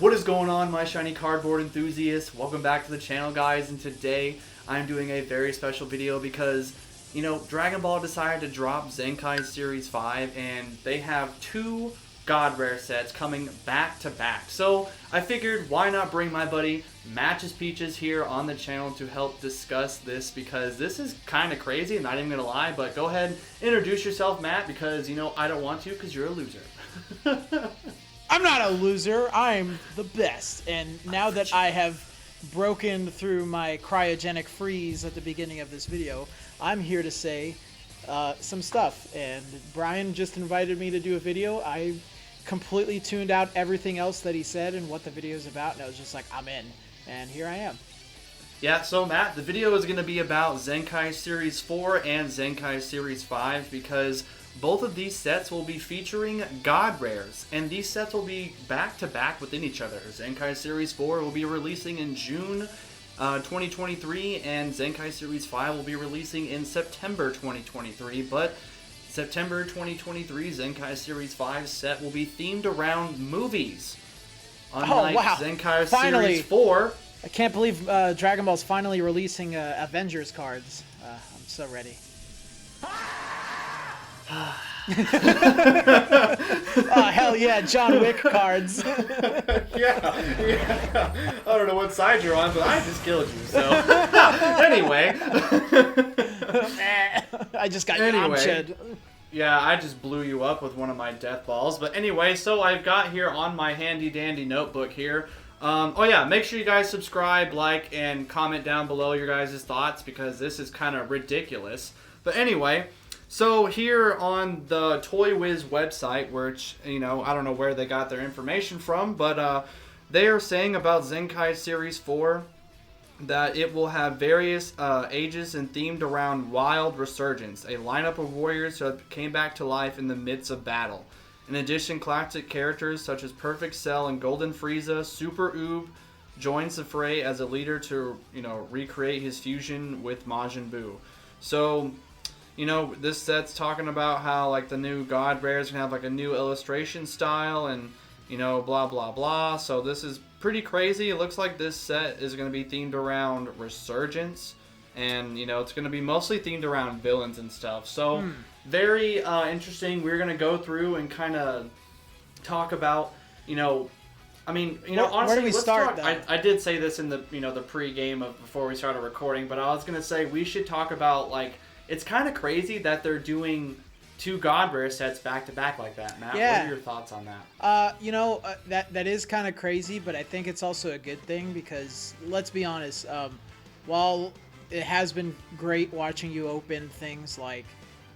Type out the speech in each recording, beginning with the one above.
What is going on, my shiny cardboard enthusiasts? Welcome back to the channel, guys, and today I'm doing a very special video because, you know, Dragon Ball decided to drop Zenkai Series 5 and they have two God Rare sets coming back to back. So I figured why not bring my buddy Matches Peaches here on the channel to help discuss this, because this is kind of crazy, I'm not even gonna lie. But go ahead, introduce yourself, Matt, because you know I don't want to, because you're a loser. I'm not a loser. I'm the best. And now that I have broken through my cryogenic freeze at the beginning of this video, I'm here to say some stuff. And Brian just invited me to do a video. I completely tuned out everything else that he said and what the video is about, and I was just like, I'm in. And here I am. Yeah, so Matt, the video is going to be about Zenkai Series 4 and Zenkai Series 5 because both of these sets will be featuring God Rares, and these sets will be back-to-back within each other. Zenkai Series 4 will be releasing in June 2023, and Zenkai Series 5 will be releasing in September 2023, but September 2023 Zenkai Series 5 set will be themed around movies. Unlike Zenkai Series 4. I can't believe Dragon Ball's finally releasing Avengers cards. I'm so ready. Oh, hell yeah, John Wick cards. yeah. I don't know what side you're on, but I just killed you, so. Anyway. I just got Yamcha'd. Yeah, I just blew you up with one of my death balls. But anyway, so I've got here on my handy dandy notebook here. Oh yeah, make sure you guys subscribe, like, and comment down below your guys' thoughts, because this is kind of ridiculous. But anyway, so here on the Toy Wiz website, which, you know, I don't know where they got their information from, but they are saying about Zenkai Series 4 that it will have various ages and themed around Wild Resurgence, a lineup of warriors who came back to life in the midst of battle. In addition, classic characters such as Perfect Cell and Golden Frieza, Super Oob joins the fray as a leader to, you know, recreate his fusion with Majin Buu. So, you know, this set's talking about how, like, the new God Rares can have, like, a new illustration style and, you know, blah, blah, blah. So this is pretty crazy. It looks like this set is going to be themed around Resurgence. And, you know, it's going to be mostly themed around villains and stuff. So, very interesting. We're going to go through and kind of talk about, you know, I mean, you know, honestly, where do we start, I did say this in the, you know, the pre-game of before we started recording, but I was going to say we should talk about, like, it's kind of crazy that they're doing two God Rare sets back to back like that. Matt, yeah. What are your thoughts on that? You know, that is kind of crazy, but I think it's also a good thing because, let's be honest, while it has been great watching you open things like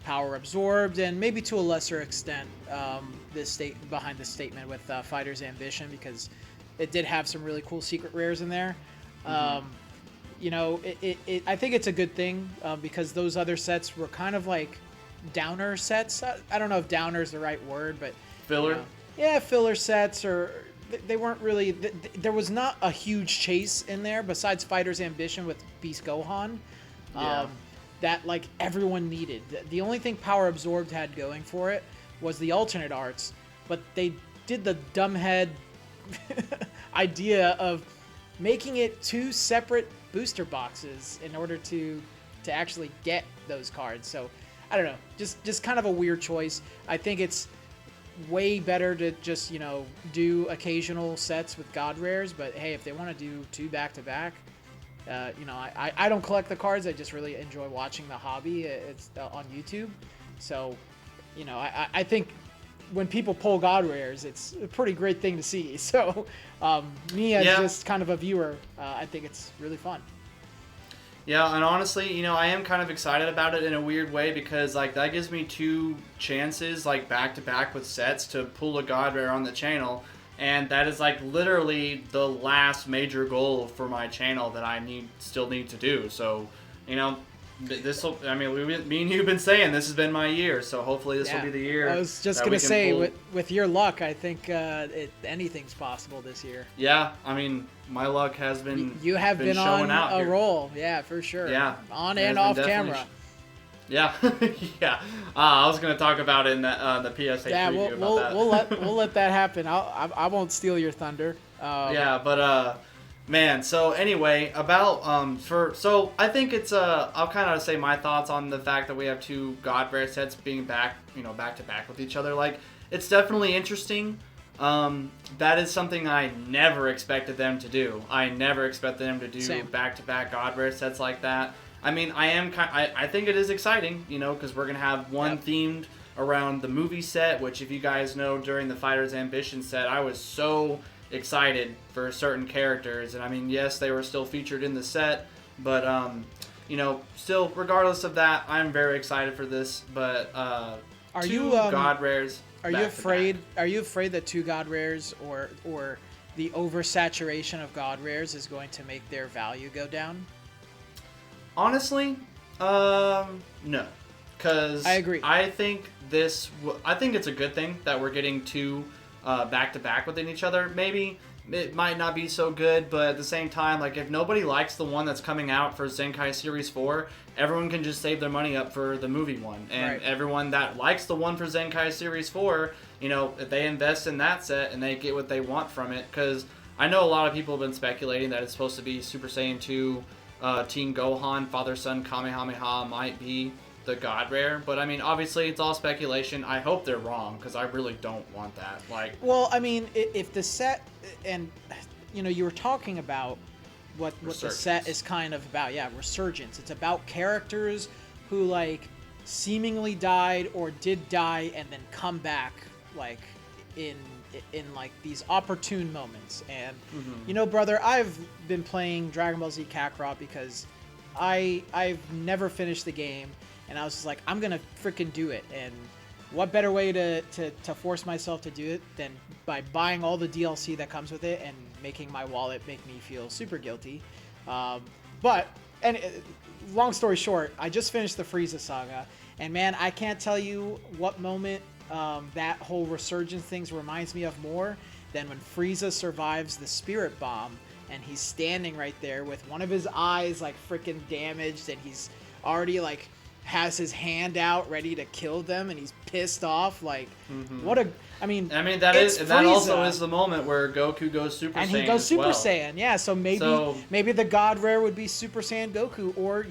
Power Absorbed and maybe to a lesser extent behind the statement with Fighter's Ambition, because it did have some really cool secret rares in there. You know, I think it's a good thing because those other sets were kind of like downer sets. I don't know if downer is the right word, but Filler? You know, yeah, filler sets, or they weren't really. There was not a huge chase in there besides Fighter's Ambition with Beast Gohan. That like everyone needed. The only thing Power Absorbed had going for it was the alternate arts, but they did the dumbhead idea of making it two separate booster boxes in order to actually get those cards. So I don't know, just kind of a weird choice. I think it's way better to just, you know, do occasional sets with God Rares, but hey, if they want to do two back to back, you know, I don't collect the cards. I just really enjoy watching the hobby. It's on YouTube. So, you know, I think when people pull God Rares, it's a pretty great thing to see. So, me as just kind of a viewer, I think it's really fun. Yeah, and honestly, you know, I am kind of excited about it in a weird way because, like, that gives me two chances, like, back-to-back with sets to pull a God Rare on the channel. And that is, like, literally the last major goal for my channel that I still need to do. So, you know, this'll, I mean, me and you have been saying this has been my year, so hopefully this will be the year. I was just gonna say, with your luck, I think anything's possible this year. Yeah, I mean, my luck has been. You have been on a roll, yeah, for sure. Yeah, on and off camera. Yeah, yeah. I was gonna talk about it in the PSA preview about that. we'll let that happen. I won't steal your thunder. Yeah, but man. So anyway, about so I think it's I'll kind of say my thoughts on the fact that we have two God Rare sets being back to back with each other. Like, it's definitely interesting. That is something I never expected them to do. I never expected them to do back to back God Rare sets like that. I mean, I think it is exciting, because we're gonna have one themed around the movie set, which, if you guys know, during the Fighter's Ambition set, I was so excited for certain characters, and I mean, yes, they were still featured in the set, but still, regardless of that, I'm very excited for this. But God Rares. Are you afraid? Are you afraid that two God Rares or the oversaturation of God Rares is going to make their value go down? Honestly, no, because I agree. I think it's a good thing that we're getting two back to back within each other. Maybe it might not be so good, but at the same time, like, if nobody likes the one that's coming out for Zenkai Series 4, everyone can just save their money up for the movie one. And everyone that likes the one for Zenkai Series 4, if they invest in that set and they get what they want from it, because I know a lot of people have been speculating that it's supposed to be Super Saiyan 2, Team Gohan, Father-Son Kamehameha might be the God Rare, but I mean, obviously it's all speculation. I hope they're wrong, because I really don't want that. Well, I mean, if the set, and you were talking about what the set is kind of about. Yeah, resurgence. It's about characters who seemingly died or did die and then come back in these opportune moments. And brother, I've been playing Dragon Ball Z Kakarot because I've never finished the game, and I was just like, I'm gonna freaking do it. And what better way to force myself to do it than by buying all the DLC that comes with it and making my wallet make me feel super guilty. Long story short, I just finished the Frieza saga, and man, I can't tell you what moment that whole resurgence things reminds me of more than when Frieza survives the Spirit Bomb, and he's standing right there with one of his eyes freaking damaged, and he's already has his hand out ready to kill them, and he's pissed off. I mean that also is the moment where Goku goes Super Saiyan, and he goes Super Saiyan. Yeah, so maybe the God Rare would be Super Saiyan Goku, or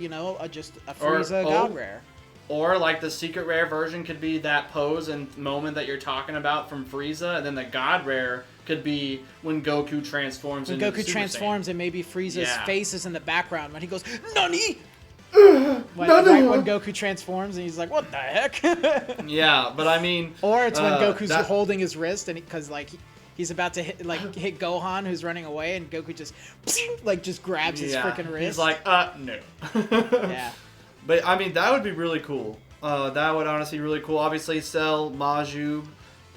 just a Frieza God Rare. Or the secret rare version could be that pose and moment that you're talking about from Frieza, and then the God Rare could be when Goku transforms. When Goku transforms, and maybe Frieza's face is in the background when he goes Nani. When Goku transforms and he's like, what the heck? Yeah, but I mean, or it's when Goku's holding his wrist, and because he's about to hit Gohan, who's running away, and Goku just grabs his freaking wrist. He's like, no. Yeah. But I mean, that would be really cool. That would honestly be really cool. Obviously, Cell, Maju,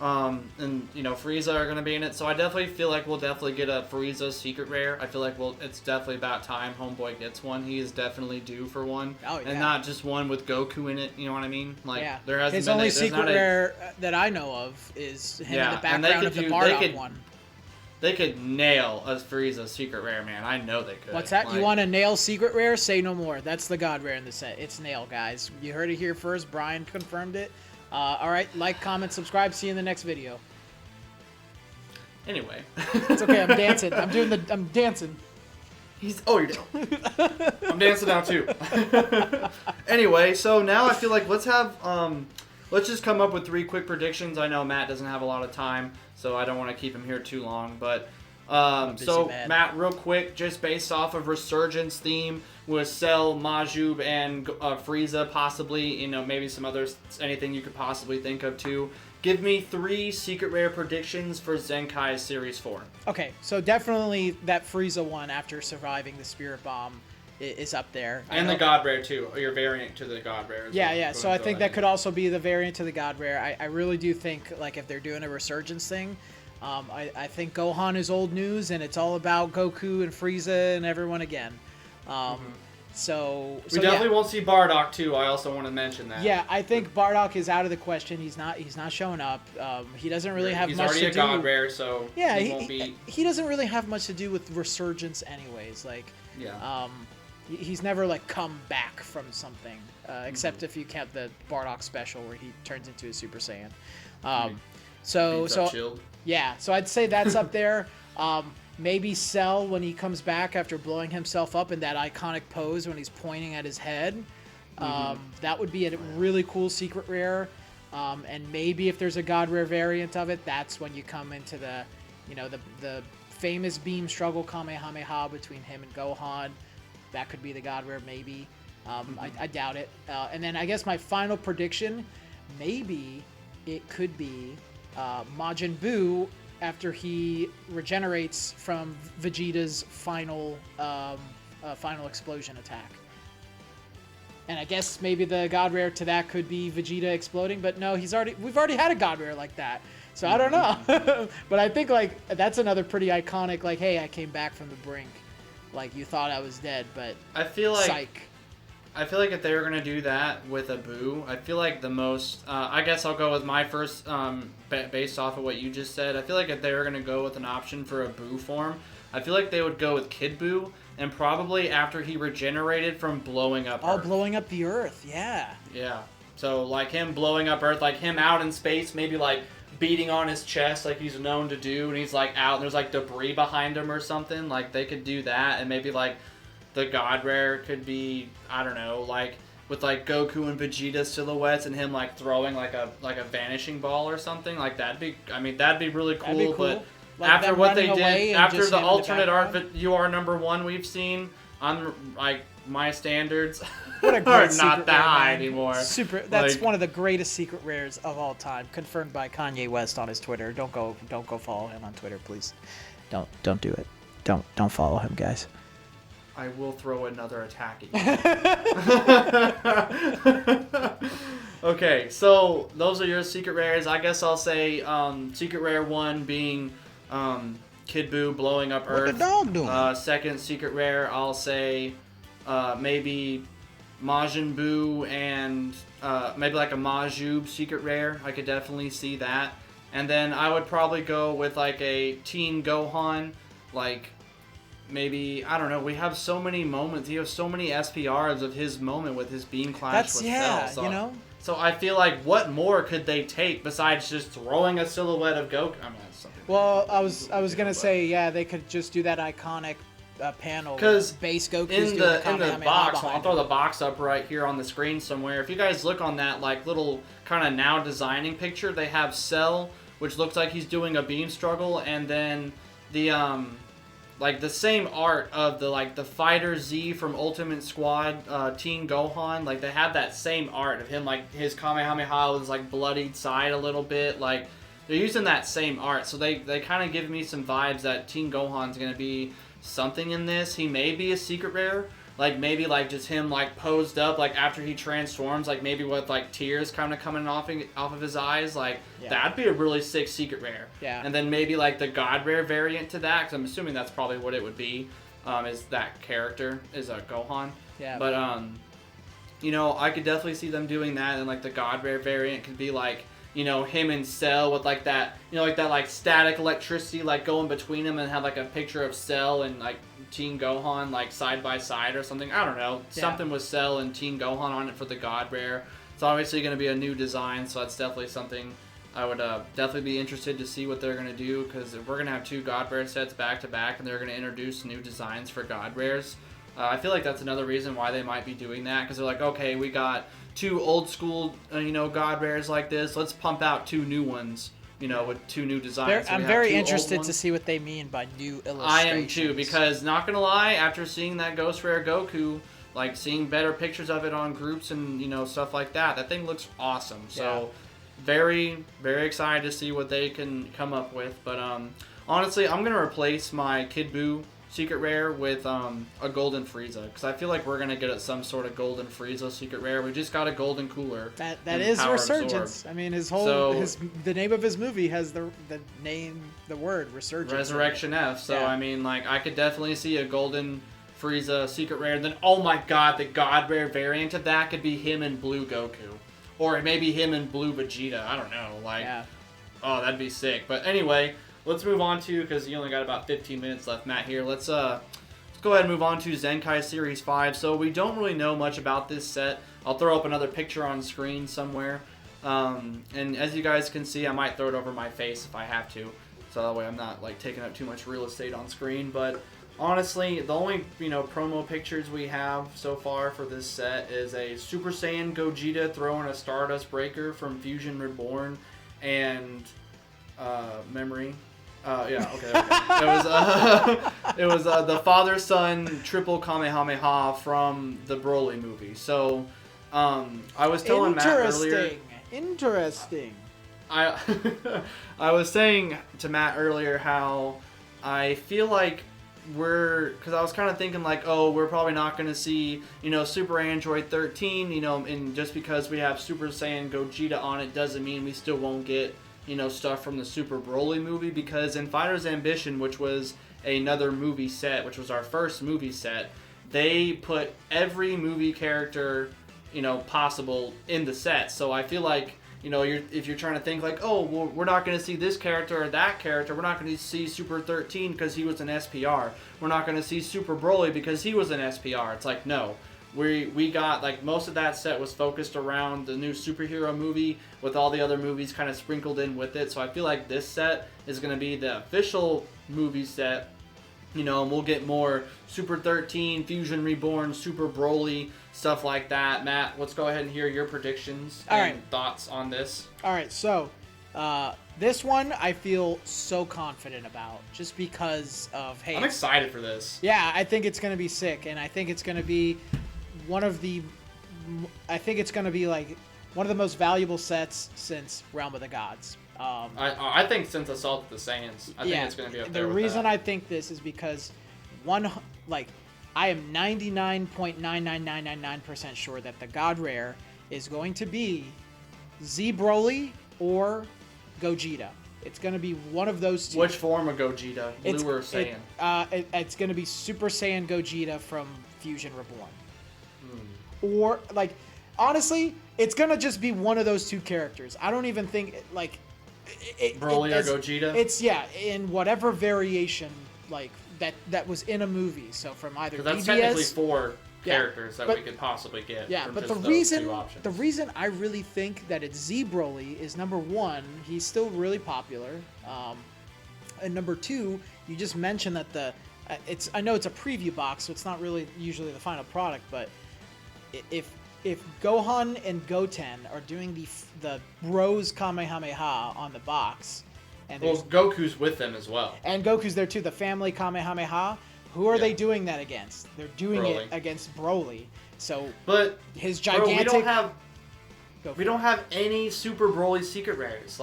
and Frieza are going to be in it, so I definitely feel like we'll definitely get a Frieza secret rare. I feel like it's definitely about time Homeboy gets one. He is definitely due for one. Oh, yeah. And not just one with Goku in it, you know what I mean? There hasn't his been only secret rare that I know of is him in the background of the Bardock one. They could nail a Frieza secret rare, man. I know they could. What's that? You want to nail secret rare? Say no more. That's the God Rare in the set. It's nail, guys. You heard it here first. Brian confirmed it. All right, like, comment, subscribe. See you in the next video. Anyway. It's okay. I'm dancing. I'm dancing. You're down. I'm dancing now too. Anyway, so now I feel like let's just come up with 3 quick predictions. I know Matt doesn't have a lot of time, so I don't want to keep him here too long. But Matt, real quick, just based off of Resurgence theme with Cell, Majub, and Frieza, possibly, maybe some others, anything you could possibly think of too. Give me 3 secret rare predictions for Zenkai Series 4. Okay, so definitely that Frieza one after surviving the Spirit Bomb is up there. And the God Rare too, or your variant to the God Rare. Yeah. So I think that could also be the variant to the God Rare. I really do think if they're doing a Resurgence thing, I think Gohan is old news, and it's all about Goku and Frieza and everyone again. So we definitely won't see Bardock too. I also want to mention that. Yeah, I think Bardock is out of the question. He's not showing up. He doesn't really have much to do. He's already a God Rare, so he won't be. He doesn't really have much to do with Resurgence, anyways. He's never come back from something, except if you count the Bardock special where he turns into a Super Saiyan. So I'd say that's up there. Maybe Cell when he comes back after blowing himself up in that iconic pose when he's pointing at his head. That would be a really cool secret rare. And maybe if there's a God Rare variant of it, that's when you come into the, the famous beam struggle Kamehameha between him and Gohan. That could be the God Rare, maybe. I doubt it. And then I guess my final prediction, maybe it could be Majin Buu after he regenerates from Vegeta's final explosion attack. And I guess maybe the God Rare to that could be Vegeta exploding, but no, we've already had a God Rare like that. So I don't know. But I think that's another pretty iconic, hey, I came back from the brink. You thought I was dead, but I feel like psych. I feel like if they were going to do that with a Boo, I feel like the most... I guess I'll go with my first, based off of what you just said. I feel like if they were going to go with an option for a Boo form, I feel like they would go with Kid Boo, and probably after he regenerated from blowing up Earth. Blowing up the Earth, yeah. Yeah. So, him blowing up Earth, him out in space, maybe, beating on his chest like he's known to do, and he's, out, and there's, debris behind him or something. They could do that, and maybe, the God Rare could be, I don't know, with Goku and Vegeta silhouettes and him throwing a vanishing ball or something. That'd be really cool. That'd be cool. But after what they did, after the alternate art that you are #1 we've seen, I'm my standards what a are great not that high anymore. That's one of the greatest secret rares of all time, confirmed by Kanye West on his Twitter. Don't go follow him on Twitter, please. Don't do it. Don't follow him, guys. I will throw another attack at you. Okay, so those are your secret rares. I guess I'll say secret rare 1 being Kid Buu blowing up Earth. What the dog doing? Second secret rare, I'll say maybe Majin Buu and maybe a Majub secret rare. I could definitely see that. And then I would probably go with a Teen Gohan, maybe, I don't know, we have so many moments. You have so many SPRs of his moment with his beam clash with Cell. So, so I feel what more could they take besides just throwing a silhouette of Goku? I mean, that's something. Well, I was gonna say, they could just do that iconic panel. Because base Goku's in the box, I'll throw the box up right here on the screen somewhere. If you guys look on that little kind of now designing picture, they have Cell, which looks like he's doing a beam struggle, and then the the same art of the Fighter Z from Ultimate Squad, Teen Gohan, they have that same art of him, his Kamehameha with his bloodied side a little bit, they're using that same art, so they kind of give me some vibes that Teen Gohan's gonna be something in this. He may be a secret rare, maybe just him posed up after he transforms, maybe with tears kind of coming off of his eyes, that'd be a really sick secret rare. Yeah. And then maybe the God Rare variant to that, because I'm assuming that's probably what it would be, is that character is a Gohan. Yeah. But I could definitely see them doing that, and the God Rare variant could be him and Cell with that, that static electricity going between them, and have a picture of Cell and Teen Gohan side by side or something. I don't know. Yeah. Something with Cell and Teen Gohan on it for the God Rare. It's obviously going to be a new design, so that's definitely something I would definitely be interested to see what they're going to do, because if we're going to have 2 God Rare sets back to back and they're going to introduce new designs for God Rares, I feel that's another reason why they might be doing that, because they're okay, we got 2 old school, God Rares like this. Let's pump out 2 new ones, with 2 new designs. So I'm very interested to see what they mean by new illustrations. I am too, because not gonna lie, after seeing that Ghost Rare Goku, seeing better pictures of it on groups and stuff like that, that thing looks awesome. So very, very excited to see what they can come up with. But honestly, I'm gonna replace my Kid Buu secret rare with a golden Frieza, because I feel we're gonna get some sort of golden Frieza secret rare. We just got a golden cooler. That is Resurgence. I mean, the name of his movie has the word Resurgence. Resurrection F. So I mean, I could definitely see a golden Frieza secret rare. And then, oh my God, the God Rare variant of that could be him and Blue Goku, or maybe him and Blue Vegeta. I don't know. Oh, that'd be sick. But anyway, let's move on to, because you only got about 15 minutes left, Matt, here. Let's go ahead and move on to Zenkai Series 5. So we don't really know much about this set. I'll throw up another picture on screen somewhere. And as you guys can see, I might throw it over my face if I have to. so that way I'm not like taking up too much real estate on screen. But honestly, the only promo pictures we have so far for this set is a Super Saiyan Gogeta throwing a Stardust Breaker from Fusion Reborn, and Memory. Yeah, okay. It was the father-son triple Kamehameha from the Broly movie. So, I was telling Matt earlier. Interesting. I was saying to Matt earlier how I feel like because I was kind of thinking like, oh, we're probably not going to see, Super Android 13, and just because we have Super Saiyan Gogeta on it doesn't mean we still won't get, stuff from the Super Broly movie, because in Fighter's Ambition, which was another movie set, which was our first movie set, they put every movie character, possible in the set. So I feel like, if you're trying to think like, oh, well, we're not going to see this character or that character, we're not going to see Super 13 because he was an SPR. We're not going to see Super Broly because he was an SPR. It's like, no. We got, like, most of that set was focused around the new superhero movie with all the other movies kind of sprinkled in with it. So I feel like this set is going to be the official movie set, and we'll get more Super 13, Fusion Reborn, Super Broly, stuff like that. Matt, let's go ahead and hear your predictions and thoughts on this. All right, so this one I feel so confident about just because of, hey... I'm excited for this. Yeah, I think it's going to be sick, and I think it's going to be one of the most valuable sets since Realm of the Gods. I think since Assault of the Saiyans, I think it's going to be up there. The reason I think this is because I am 99.99999% sure that the God Rare is going to be Z Broly or Gogeta. It's going to be one of those two. Which form of Gogeta? Blue or Saiyan? It's going to be Super Saiyan Gogeta from Fusion Reborn. Or, honestly, it's going to just be one of those two characters. I don't even think, Broly or Gogeta? It's, in whatever variation, that was in a movie. So from either that's DBS... technically 4 characters that we could possibly get from but just the those two options. The reason I really think that it's Z Broly is, number one, he's still really popular. And number two, you just mentioned that I know it's a preview box, so it's not really usually the final product, but if Gohan and Goten are doing the Bros Kamehameha on the box, and Goku's with them as well, and Goku's there too, the family Kamehameha, who are they doing that against? They're doing it against Broly. So, but his gigantic. We don't have any Super Broly secret rares.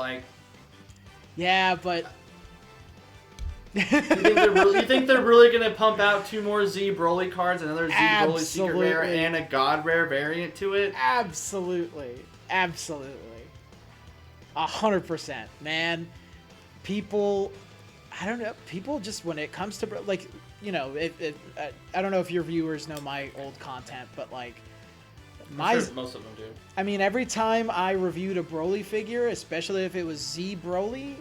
Yeah, but. You think they're really gonna pump out 2 more Z Broly cards, another Z Broly secret rare, and a God rare variant to it? Absolutely, 100%, man. People, I don't know. People just, when it comes to I don't know if your viewers know my old content, but I'm sure most of them do. I mean, every time I reviewed a Broly figure, especially if it was Z Broly,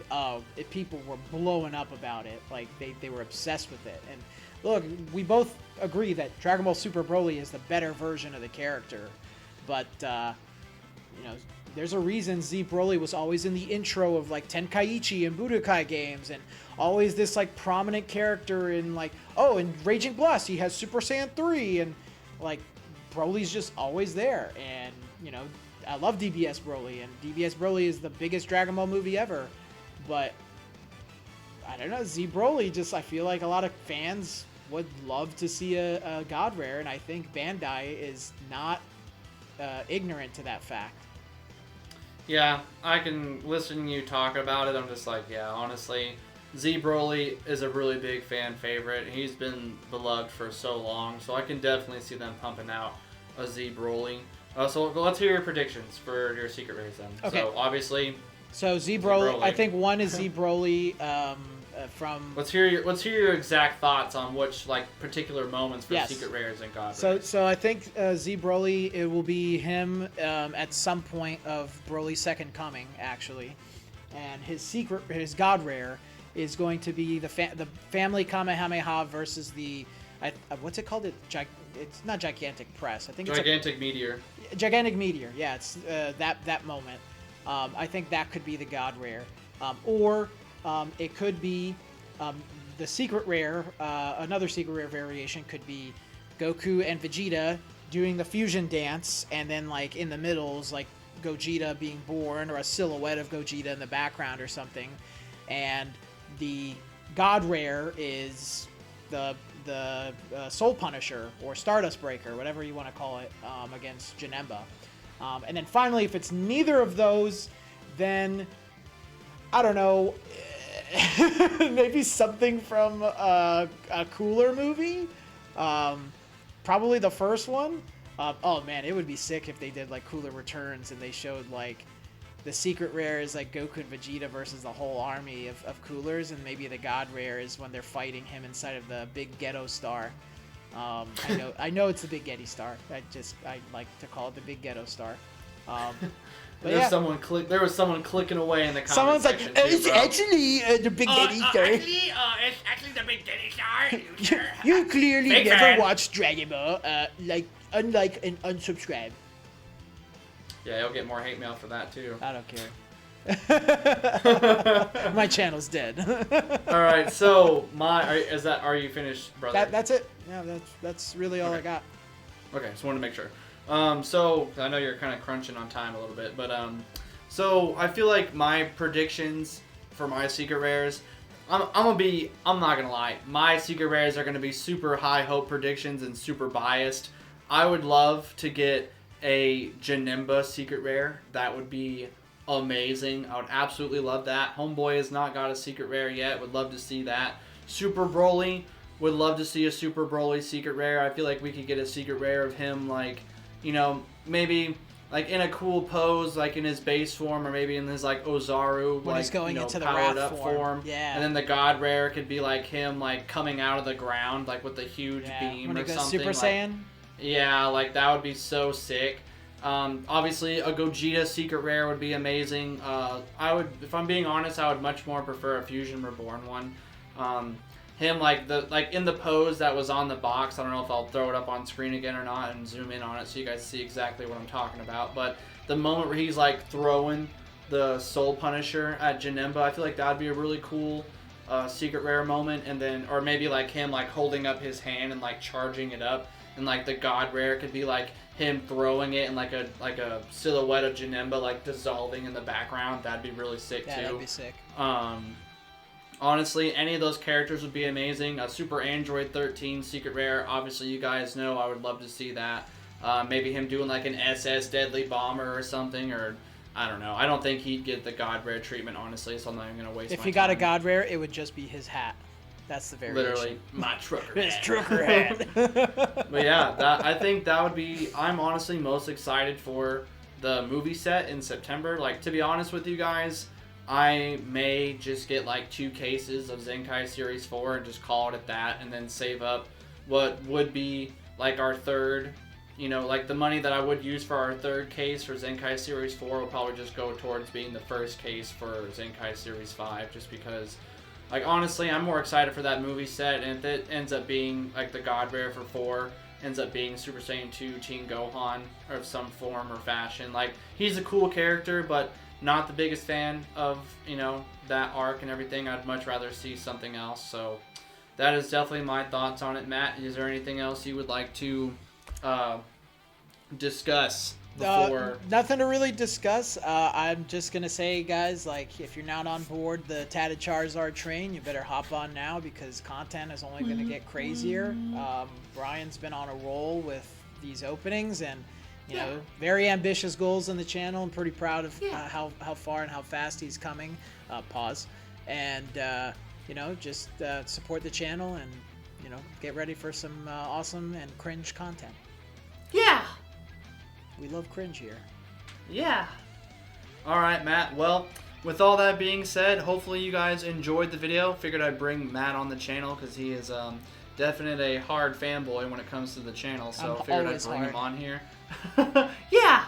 people were blowing up about it. They were obsessed with it. And look, we both agree that Dragon Ball Super Broly is the better version of the character. But, there's a reason Z Broly was always in the intro of Tenkaichi and Budokai games, and always this prominent character in in Raging Blast he has Super Saiyan 3, and Broly's just always there. And I love DBS Broly, and DBS Broly is the biggest Dragon Ball movie ever, but I don't know, Z Broly, I feel like a lot of fans would love to see a God Rare, and I think Bandai is not ignorant to that fact. Yeah, I can listen to you talk about it. I'm just honestly, Z Broly is a really big fan favorite. He's been beloved for so long, so I can definitely see them pumping out a Z Broly. So let's hear your predictions for your secret rares then. Okay. So obviously, Z Broly. I think one is Z Broly from. Let's hear your exact thoughts on which particular moments for secret rares and God rares. So I think Z Broly, it will be him at some point of Broly's second coming actually, and his God rare is going to be the family Kamehameha versus the what's it called? It's not Gigantic Press. I think Gigantic Meteor. Gigantic Meteor. Yeah, it's that moment. I think that could be the God rare, or It could be the secret rare. Another secret rare variation could be Goku and Vegeta doing the fusion dance, and then like in the middles, like Gogeta being born, or a silhouette of Gogeta in the background or something. And the God rare is the Soul Punisher or Stardust Breaker, whatever you want to call it, against Janemba. And then finally, if it's neither of those, then I don't know, maybe something from a Cooler movie. Probably the first one. Oh man, it would be sick if they did like Cooler Returns and they showed like the secret rare is like Goku and Vegeta versus the whole army of Coolers, and maybe the God rare is when they're fighting him inside of the big ghetto star. I know it's the big Getty star. I like to call it the big ghetto star. There was someone clicking away in the comment Someone's like, section it's actually the big Getty star. It's actually the big Getty star. You clearly Big never fan. watched Dragon Ball. Unlike and unsubscribe. Yeah, you'll get more hate mail for that too. I don't care. My channel's dead. All right, so are you finished, brother? That's it. Yeah, that's really all I got. Okay, just wanted to make sure. So I know you're kind of crunching on time a little bit, but so I feel like my predictions for my secret rares, I'm not gonna lie, my secret rares are gonna be super high hope predictions and super biased. I would love to get a Janemba secret rare. That would be amazing. I would absolutely love that. Homeboy has not got a secret rare yet. Would love to see that. Super Broly, would love to see a Super Broly secret rare. I feel like we could get a secret rare of him, like, you know, maybe like in a cool pose, like in his base form, or maybe in his like Ozaru, When like, he's going you know, into the powered Wrath up form. Yeah. And then the God rare could be like him, like coming out of the ground, like with a huge beam when or he goes something. Super like, Saiyan. yeah, like that would be so sick. Obviously, a Gogeta secret rare would be amazing. If I'm being honest, I would much more prefer a Fusion Reborn one. Him like in the pose that was on the box. I don't know if I'll throw it up on screen again or not and zoom in on it so you guys see exactly what I'm talking about. But the moment where he's like throwing the Soul Punisher at Janemba, I feel like that'd be a really cool secret rare moment. And then, or maybe like him like holding up his hand and like charging it up. And like the God rare could be like him throwing it and like a silhouette of Janemba like dissolving in the background. That'd be really sick too. Yeah, that'd be sick. Honestly, any of those characters would be amazing. A Super Android 13 secret rare, obviously you guys know I would love to see that. Maybe him doing like an SS Deadly Bomber or something, or I don't know. I don't think he'd get the God rare treatment, honestly, so I'm not even going to waste my time. If he got a God rare, it would just be his hat. That's the variation. Literally, my trucker hat. His trucker hat. But yeah, I think that would be... I'm honestly most excited for the movie set in September. Like, to be honest with you guys, I may just get like 2 cases of Zenkai Series 4 and just call it at that, and then save up what would be like our third, you know, like the money that I would use for our third case for Zenkai Series 4 will probably just go towards being the first case for Zenkai Series 5, just because, like, honestly, I'm more excited for that movie set, and if it ends up being like the God Rare for 4 ends up being Super Saiyan 2 Teen Gohan of some form or fashion. Like, he's a cool character, but not the biggest fan of, you know, that arc and everything. I'd much rather see something else. So that is definitely my thoughts on it. Matt, is there anything else you would like to discuss before? Nothing to really discuss. I'm just gonna say, guys, like, if you're not on board the Tatted Charizard train, you better hop on now, because content is only gonna get crazier. Brian's been on a roll with these openings, and you know, very ambitious goals on the channel. I'm pretty proud of how far and how fast he's coming. Pause. And you know, just support the channel, and you know, get ready for some awesome and cringe content. Yeah. We love cringe here. Yeah. All right, Matt. Well, with all that being said, hopefully you guys enjoyed the video. Figured I'd bring Matt on the channel because he is definitely a hard fanboy when it comes to the channel. So figured I'd bring him on here. Yeah.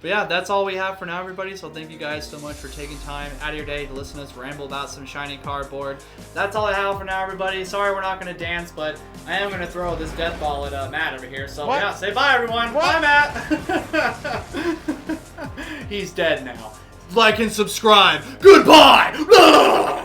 But yeah, that's all we have for now, everybody. So thank you guys so much for taking time out of your day to listen to us ramble about some shiny cardboard. That's all I have for now, everybody. Sorry we're not going to dance, but I am going to throw this death ball at Matt over here. So yeah, say bye, everyone. Bye, Matt. He's dead now. like and subscribe. Goodbye.